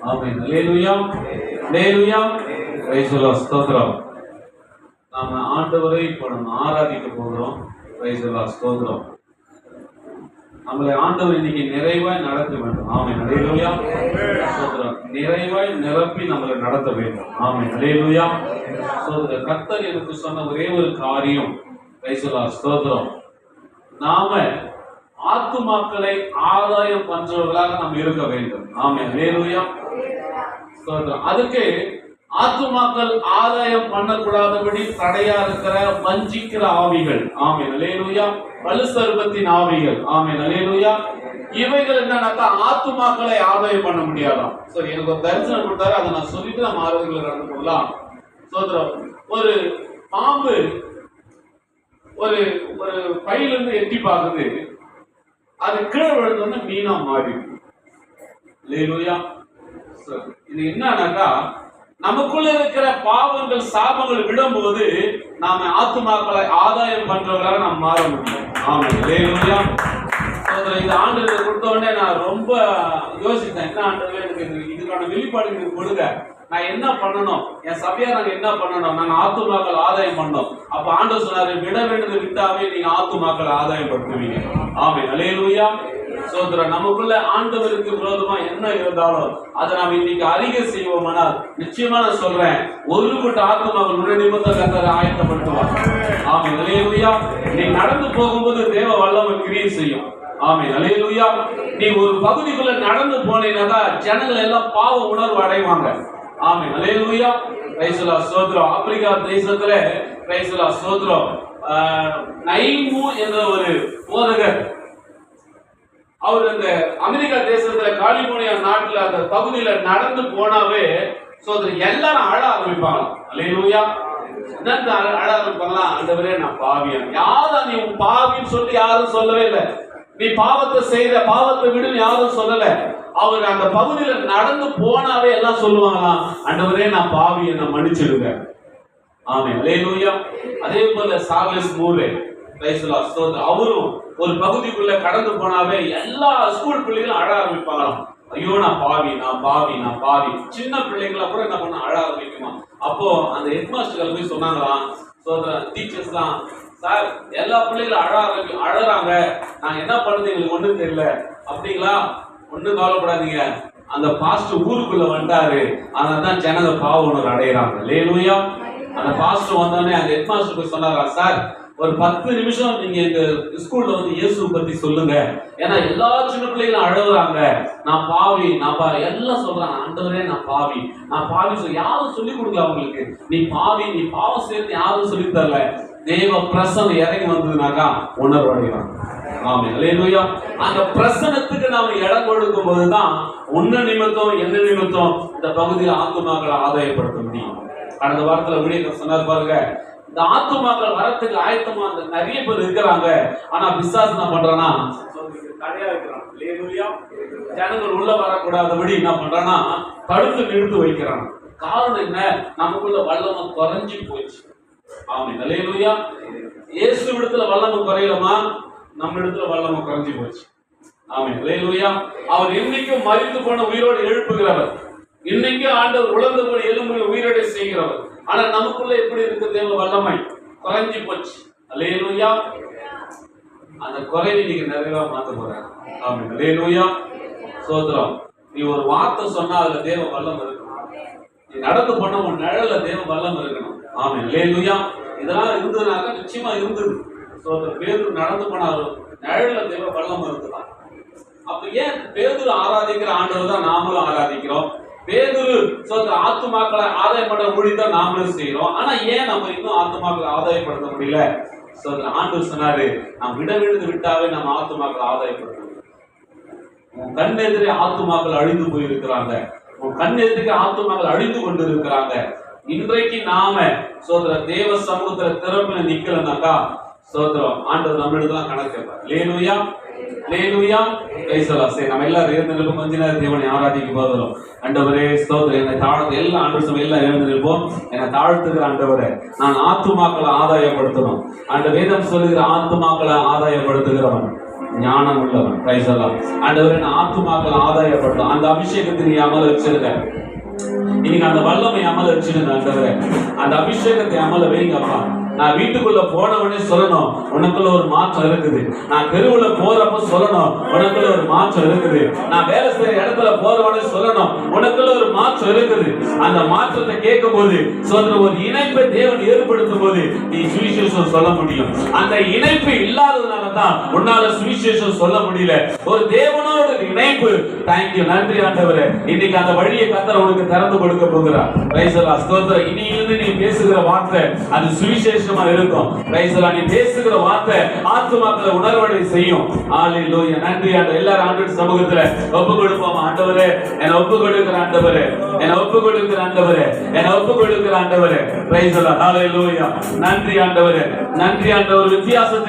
Amen. Hallelujah, hallelujah. Praise the lord. ஸ்தோத்திரம். நாம ஆண்டவரை இப்போ நம்ம ஆராதிக்க போகிறோம். Price the lord. ஸ்தோத்திரம். நம்மளை ஆண்டவர் இன்னைக்கு நிறைவாய் நடத்த வேண்டும். ஆமென். அல்லேலூயா. ஸ்தோத்திரம். நிறைவாய் நிரப்பி நம்மளை நடத்த வேண்டும். ஆமென். அல்லேலூயா. ஸ்தோத்திரம். கர்த்தர் எனக்கு சொன்ன ஒரே ஒரு காரியம், பிரைஸ் தி லார்ட். ஸ்தோத்திரம், நாம ஆத்துமாக்களை ஆதாயம் பண்றவர்களாக நாம் இருக்க வேண்டும். ஆமென். அல்லேலூயா. ஸ்தோத்திரம். அதுக்கு ஆத்துமாக்கள் ஆதாயம் பண்ணக்கூடாதபடி தடையா இருக்கிற வஞ்சிக்கிற ஆவிகள், ஆமென் அல்லேலூயா, வலுசர்பத்தின் ஆவிகள், ஆமென் அல்லேலூயா, இவைகள் என்னன்னாக்கா ஆத்துமாக்களை ஆதாயம் பண்ண முடியாதாம். சரி, எனக்கு ஒரு தரிசனம் கொடுத்தாரு, அதை நான் சொல்லிட்டு நம்ம ஆரோக்கியங்களை நடந்து போகலாம். ஸ்தோத்திரம். ஒரு பாம்பு ஒரு ஒரு பையில இருந்து எட்டி பார்க்குது, அது கீழே விழுந்தோன்னு மீனா மாறி. அல்லேலூயா. இது என்னன்னாக்கா நமக்குள்ள இருக்கிற பாவங்கள் சாபங்கள் விடும்போது நாம ஆத்துமாக்களை ஆதாயம் பண்றவர்களாக நாம் மாற முடியும். ஆமென். அல்லேலூயா. இது ஆண்டவருக்கு கொடுத்த உடனே நான் ரொம்ப யோசித்தேன், என்ன ஆண்டவரே எனக்கு இதுக்கான வெளிப்பாடு எனக்கு கொடுங்க, நான் என்ன பண்ணணும், என் சபையா நாங்க என்ன பண்ணணும், நாங்க ஆத்துமாக்கள் ஆதாயம் பண்ணோம். அப்ப ஆண்டவர் சொன்னாரு, விட வேண்டியது விட்டாவே நீங்க ஆத்துமாக்களை ஆதாயம் படுத்துவீங்க. ஆமென். அல்லேலூயா. சோதரன். நமக்குள்ள ஆண்டவருக்கு விரோதமா என்ன இருந்தாலும் அதை நாம் இன்னைக்கு அறிக்கை செய்வோமானால் நிச்சயமா நான் சொல்றேன், ஒரு கூட்ட ஆத்துமாக்கள் உடைய நிமித்தம் கர்த்தர் ஆயத்தப்படுத்துவார். ஆமென். அல்லேலூயா. நீ நடந்து போகும்போது தேவ வல்லமை கிரியை செய்யும். ஆமென். அல்லேலூயா. நீ ஒரு பகுதிக்குள்ள நடந்து போனீங்கன்னா ஜனங்கள் எல்லாம் பாவ உணர்வு அடைவாங்க. Amen. Hallelujah. Praise the lord. ஸ்தோத்திரம். ஆப்பிரிக்கா தேசத்துல பிரைஸ் தி லார்ட். ஸ்தோத்திரம். நைமு என்ற ஒரு போதகர், அவர் அந்த அமெரிக்கா தேசத்துல காலிபோர்னியா நாட்டுல அந்த பகுதியில நடந்து போனாவே சோதரன் எல்லாரும் அழ ஆரம்பிப்பாங்க. அல்லேலூயா. என்னன்னு அழ ஆரம்பிப்பாங்களா, ஆண்டவரே நான் பாவியன். யாரும் நீ பாவின்னு சொல்லி யாரும் சொல்லவே இல்லை, நீ பாவத்தை செய்த, பாவத்தை விடுன்னு யாரும் சொல்லல. அவர் அந்த பகுதியில நடந்து போனாவே எல்லாம் சொல்லுவாங்களாம், ஆண்டவரே நான் பாவி, என்ன மன்னிச்சிடுங்க. ஆமென். அல்லேலூயா. அதே போல சார்லஸ் மூரே, பிரைஸ் தி லார்ட். ஸ்தோத்திரம். அவரும் ஒரு பகுதிக்குள்ள கடந்து போனாவே எல்லா ஸ்கூல் பிள்ளைகளும் அழ ஆரம்பிப்பாங்களாம், ஐயோ நான் பாவி, நான் பாவி, நான் பாவி. சின்ன பிள்ளைங்களை கூட என்ன பண்ண அழ ஆரம்பிக்குமா. அப்போ அந்த ஹெட் மாஸ்டர்கள் போய் சொன்னாங்களாம், ஸ்தோத்திரம், டீச்சர்ஸ் தான், சார் எல்லா பிள்ளைகளும் அழறாங்க, நாங்க என்ன பண்ணுறது எங்களுக்கு ஒண்ணும் தெரியல. அப்படிங்களா, ஒன்றும் கவலைப்படாதீங்க, அந்த பாஸ்டர் ஊருக்குள்ள வந்தாரு, அதனால்தான் ஜனங்க பாவ உணர்வு அடைகிறாங்க. அல்லேலூயா. அந்த பாஸ்டர் வந்தோடனே அந்த ஹெட் மாஸ்டர் போய் சொன்னாரா, சார் ஒரு 10 நிமிஷம் நீங்க எங்க ஸ்கூல்ல வந்து இயேசு பத்தி சொல்லுங்க, ஏன்னா எல்லா சின்ன பிள்ளைகளும் அழுகுறாங்க, நான் பாவி, நான் பாவி எல்லாம் சொல்றாங்க, ஆண்டவரே நான் பாவி, நான் பாவி சொல்லி யாரும் சொல்லி கொடுக்கல அவங்களுக்கு. நீ பாவி, நீ பாவம் சேர்த்து யாரும் சொல்லி தரல. தேவ பிரசன்னம் இறங்கி வந்ததுனாக்கா உணர்வு அடைகிறாங்க. ஆமென். அல்லேலூயா. அந்த பிரசன்னத்துக்கு நாம இடம் கொடுக்கும் போதுதான் உன்ன நிமித்தம் என்ன நிமித்தம் இந்த பகுதியில் ஆத்துமாக்களை ஆதாயப்படுத்த முடியும். கடந்த வாரத்துல ஊழியர் சொன்னார் பாருங்க, இந்த ஆத்துமாக்கள் வரத்துக்கு ஆயத்தமா அந்த நிறைய பேர் இருக்கிறாங்க, ஆனா பிசாசு என்ன பண்றானா தடையா இருக்கிறான். அல்லேலூயா. ஜனங்கள் உள்ள வரக்கூடாதபடி என்ன பண்றானா தடுத்து நிறுத்தி வைக்கிறான். காரணம் என்ன, நமக்குள்ள வல்லமை குறைஞ்சி போச்சு. ஆமென். அல்லேலூயா. இயேசு இடத்துல வல்லமை குறையலமா, நம்ம இடத்துல வல்லமை குறைஞ்சி போச்சு. ஆமென். அல்லேலூயா. அவர் இன்னைக்கும் மரித்து போன உயிரோடு எழுப்புகிறவர், இன்னைக்கு ஆண்டவர் உலர்ந்து போன எலும்புகளை உயிரோடு செய்கிறவர். ஆனா நமக்குள்ள எப்படி இருக்கு, தேவ வல்லமை குறைஞ்சி போச்சு. அல்லேலூயா. அந்த குறைவை நீங்க நிறைவா மாத்த போறாங்க. ஆமென். அல்லேலூயா. ஸ்தோத்திரம். நீ ஒரு வார்த்தை சொன்னா அதுல தேவ வல்லம் இருக்கணும். நீ நடந்து போன உன் நிழல்ல தேவ வல்லம் இருக்கணும். ஆமென். அல்லேலூயா. இதெல்லாம் இருந்ததுனாக்க நிச்சயமா இருந்தது. ஸ்தோத்திரம். பேதுரு நடந்து போனாரு, நிழல்ல தேவ வல்லம் இருக்குதான். அப்ப ஏன் பேதுரு ஆராதிக்கிற ஆண்டவர் தான் நாமளும் ஆராதிக்கிறோம். பேதுரு ஸ்தோத்திரம் ஆத்துமாக்களை ஆதாயம் பண்ண முடியுதான் நாமளும் செய்யறோம். ஆனா ஏன் நம்ம இன்னும் ஆத்துமாக்களை ஆதாயப்படுத்த முடியல? ஸ்தோத்திரம். ஆண்டவர் சொன்னாரு, நாம் விட விழுந்து விட்டாவே நம்ம ஆத்துமாக்களை ஆதாயப்படுத்த முடியும். உன் கண் எதிரே ஆத்துமாக்கள் அழிந்து போயிருக்கிறாங்க, உன் கண் எதிரே ஆத்துமாக்கள் அழிந்து கொண்டு இருக்கிறாங்க. இன்றைக்கு நாம ஸ்தோத்திரம் தேவ சமூகத்துல திறப்புல நிக்கலனாக்கா ஸ்தோத்திரம் ஆண்டவர் நம்மளுக்குதான் கணக்கு கேட்பார். Hallelujah. Hallelujah. Praise the lord. சரி, நம்ம எல்லாரும் எழுந்து நிற்போம், கொஞ்ச நேரம் தேவனை ஆராதிக்க போகிறோம். ஆண்டவரே ஸ்தோத்திரம், என்னை தாழ்த்து எல்லா ஆண்டவர் சபை எல்லாம் எழுந்து நிற்போம். என்னை தாழ்த்துகிற ஆண்டவரே, நான் ஆத்துமாக்களை ஆதாயப்படுத்தணும். அந்த வேதம் சொல்லுகிற ஆத்துமாக்களை ஆதாயப்படுத்துகிறவன் ஞானம் உள்ளவன். பிரைஸ் எல்லாம் ஆண்டவரே, நான் ஆத்துமாக்கள் ஆதாயப்பட்டோம். அந்த அபிஷேகத்தை நீ அமல வச்சிருக்க. இன்னைக்கு அந்த வல்லமை அமல வச்சிருங்க ஆண்டவரே. அந்த அபிஷேகத்தை அமல வைங்கப்பா. நான் வீட்டுக்குள்ள போனவனே சொல்லணும், உனக்குள்ள ஒரு மாற்றம் இருக்குது. நான் தெருவுல போறப்ப சொல்லணும், உனக்குள்ள ஒரு மாற்றம் இருக்குது. நான் வேலை செய்யற இடத்துல போறவனே சொல்லணும், உனக்குள்ள ஒரு மாற்றம் இருக்குது. அந்த மாற்றத்தை கேட்கும் போது சொல்ற ஒரு இணைப்பை தேவன் ஏற்படுத்தும் போது நீ சுவிசேஷம் சொல்ல முடியும். அந்த இணைப்பு இல்லாததுனால தான் உன்னால சுவிசேஷம் சொல்ல முடியல. ஒரு தேவனோட இணைப்பு. தேங்க்யூ, நன்றி ஆண்டவரே. இன்னைக்கு அந்த வழியை கர்த்தர் உனக்கு திறந்து கொடுக்க போகிறார். பிரைஸ் எல்லாம் ஸ்தோத்திரம். இனியிலிருந்து நீ பேசுகிற வார்த்தை அது சுவிசேஷம் இருக்கும். நீ பேசுகிற வார்த்தை ஆத்துமாக்களை உணர்வடை செய்யும். ஹalleluya. நன்றி ஆண்டவரே. எல்லாரும் ஆண்டவர் சமூகத்துல ஒப்பு கொடுப்போம். ஆண்டவரே, என்னை ஒப்பு கொடுக்கிற ஆண்டவரே, என்னை ஒப்பு கொடுக்கிற ஆண்டவரே, என்னை ஒப்பு கொடுக்கிற ஆண்டவரே. Praise the lord. ஹalleluya. நன்றி ஆண்டவரே, நன்றி ஆண்டவர். வித்தியாசத்தை